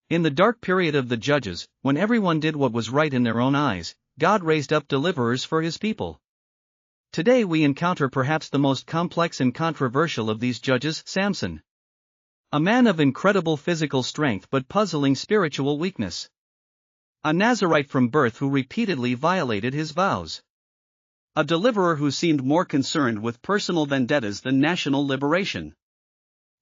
In the dark period of the Judges, when everyone did what was right in their own eyes, God raised up deliverers for his people. Today we encounter perhaps the most complex and controversial of these judges, Samson. A man of incredible physical strength but puzzling spiritual weakness. A Nazirite from birth who repeatedly violated his vows. A deliverer who seemed more concerned with personal vendettas than national liberation.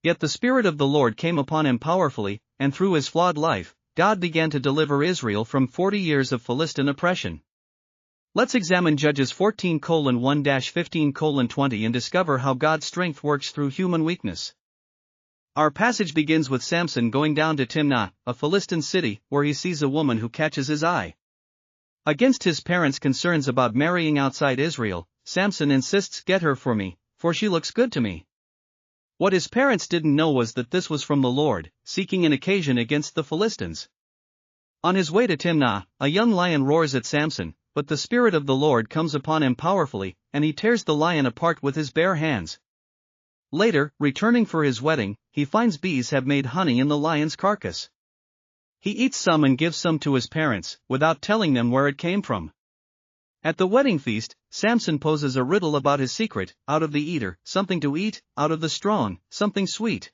Yet the Spirit of the Lord came upon him powerfully, and through his flawed life, God began to deliver Israel from 40 years of Philistine oppression. Let's examine Judges 14:1-15:20 and discover how God's strength works through human weakness. Our passage begins with Samson going down to Timnah, a Philistine city, where he sees a woman who catches his eye. Against his parents' concerns about marrying outside Israel, Samson insists, "Get her for me, for she looks good to me." What his parents didn't know was that this was from the Lord, seeking an occasion against the Philistines. On his way to Timnah, a young lion roars at Samson, but the Spirit of the Lord comes upon him powerfully, and he tears the lion apart with his bare hands. Later, returning for his wedding, he finds bees have made honey in the lion's carcass. He eats some and gives some to his parents, without telling them where it came from. At the wedding feast, Samson poses a riddle about his secret: out of the eater, something to eat; out of the strong, something sweet.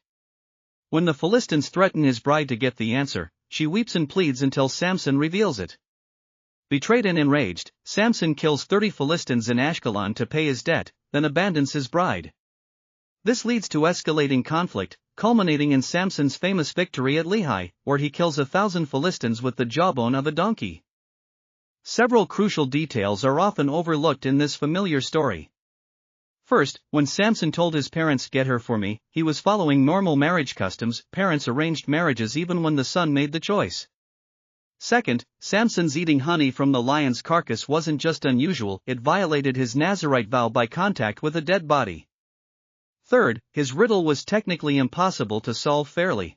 When the Philistines threaten his bride to get the answer, she weeps and pleads until Samson reveals it. Betrayed and enraged, Samson kills 30 Philistines in Ashkelon to pay his debt, then abandons his bride. This leads to escalating conflict, culminating in Samson's famous victory at Lehi, where he kills 1,000 Philistines with the jawbone of a donkey. Several crucial details are often overlooked in this familiar story. First, when Samson told his parents, "Get her for me," he was following normal marriage customs. Parents arranged marriages even when the son made the choice. Second, Samson's eating honey from the lion's carcass wasn't just unusual, it violated his Nazirite vow by contact with a dead body. Third, his riddle was technically impossible to solve fairly.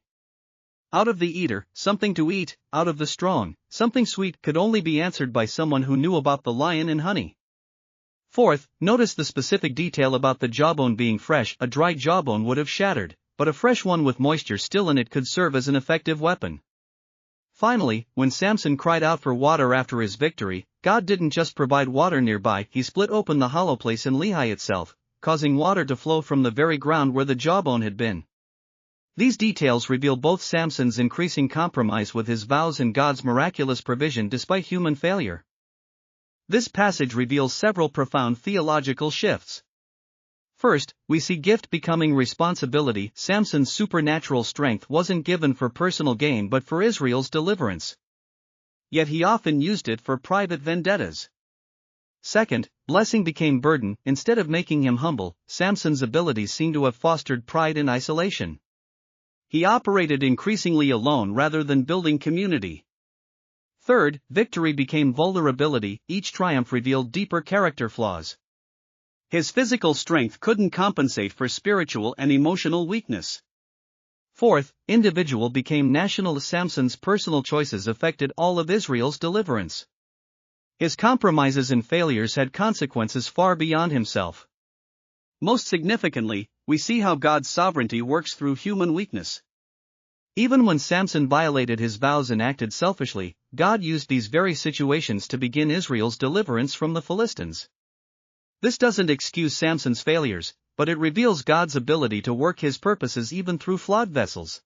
Out of the eater, something to eat; out of the strong, something sweet, could only be answered by someone who knew about the lion and honey. Fourth, notice the specific detail about the jawbone being fresh. A dry jawbone would have shattered, but a fresh one with moisture still in it could serve as an effective weapon. Finally, when Samson cried out for water after his victory, God didn't just provide water nearby, he split open the hollow place in Lehi itself, causing water to flow from the very ground where the jawbone had been. These details reveal both Samson's increasing compromise with his vows and God's miraculous provision despite human failure. This passage reveals several profound theological shifts. First, we see gift becoming responsibility. Samson's supernatural strength wasn't given for personal gain but for Israel's deliverance. Yet he often used it for private vendettas. Second, blessing became burden. Instead of making him humble, Samson's abilities seem to have fostered pride and isolation. He operated increasingly alone rather than building community. Third, victory became vulnerability. Each triumph revealed deeper character flaws. His physical strength couldn't compensate for spiritual and emotional weakness. Fourth, individual became national. Samson's personal choices affected all of Israel's deliverance. His compromises and failures had consequences far beyond himself. Most significantly, we see how God's sovereignty works through human weakness. Even when Samson violated his vows and acted selfishly, God used these very situations to begin Israel's deliverance from the Philistines. This doesn't excuse Samson's failures, but it reveals God's ability to work his purposes even through flawed vessels.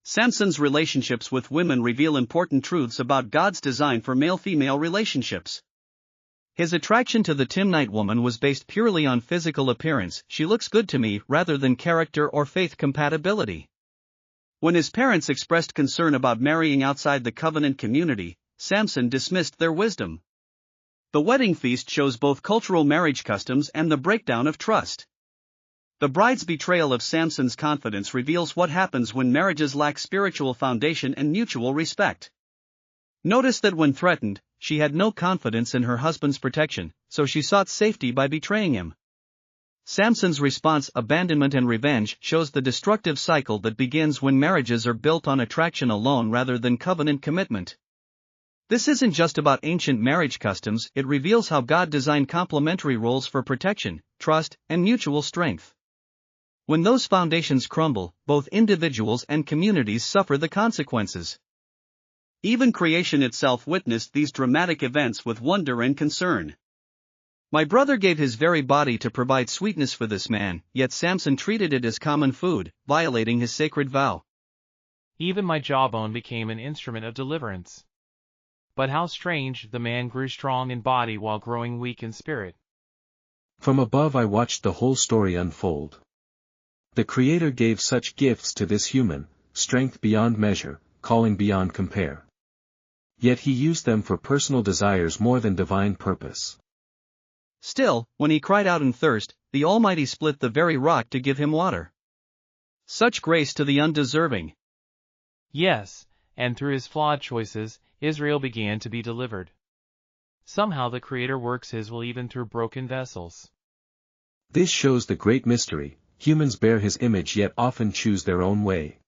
Samson's relationships with women reveal important truths about God's design for male-female relationships. His attraction to the Timnite woman was based purely on physical appearance. "She looks good to me," rather than character or faith compatibility. When his parents expressed concern about marrying outside the covenant community, Samson dismissed their wisdom. The wedding feast shows both cultural marriage customs and the breakdown of trust. The bride's betrayal of Samson's confidence reveals what happens when marriages lack spiritual foundation and mutual respect. Notice that when threatened, she had no confidence in her husband's protection, so she sought safety by betraying him. Samson's response, abandonment and revenge, shows the destructive cycle that begins when marriages are built on attraction alone rather than covenant commitment. This isn't just about ancient marriage customs, it reveals how God designed complementary roles for protection, trust, and mutual strength. When those foundations crumble, both individuals and communities suffer the consequences. Even creation itself witnessed these dramatic events with wonder and concern. My brother gave his very body to provide sweetness for this man, yet Samson treated it as common food, violating his sacred vow. Even my jawbone became an instrument of deliverance. But how strange, the man grew strong in body while growing weak in spirit. From above I watched the whole story unfold. The Creator gave such gifts to this human, strength beyond measure, calling beyond compare. Yet he used them for personal desires more than divine purpose. Still, when he cried out in thirst, the Almighty split the very rock to give him water. Such grace to the undeserving. Yes, and through his flawed choices, Israel began to be delivered. Somehow the Creator works his will even through broken vessels. This shows the great mystery: humans bear his image yet often choose their own way.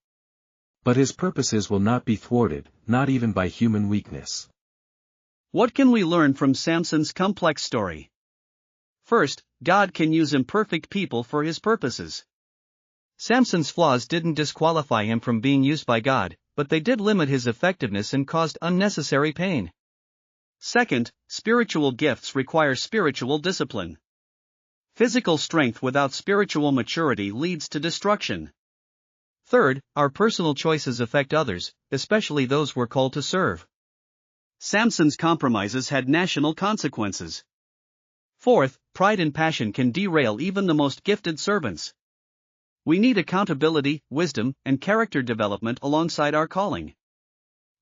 But his purposes will not be thwarted, not even by human weakness. What can we learn from Samson's complex story? First, God can use imperfect people for his purposes. Samson's flaws didn't disqualify him from being used by God, but they did limit his effectiveness and caused unnecessary pain. Second, spiritual gifts require spiritual discipline. Physical strength without spiritual maturity leads to destruction. Third, our personal choices affect others, especially those we're called to serve. Samson's compromises had national consequences. Fourth, pride and passion can derail even the most gifted servants. We need accountability, wisdom, and character development alongside our calling.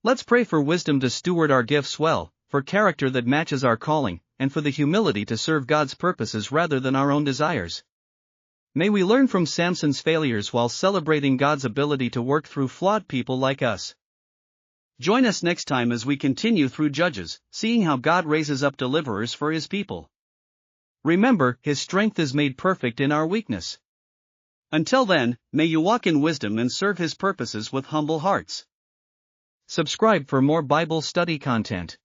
Let's pray for wisdom to steward our gifts well, for character that matches our calling, and for the humility to serve God's purposes rather than our own desires. May we learn from Samson's failures while celebrating God's ability to work through flawed people like us. Join us next time as we continue through Judges, seeing how God raises up deliverers for his people. Remember, his strength is made perfect in our weakness. Until then, may you walk in wisdom and serve his purposes with humble hearts. Subscribe for more Bible study content.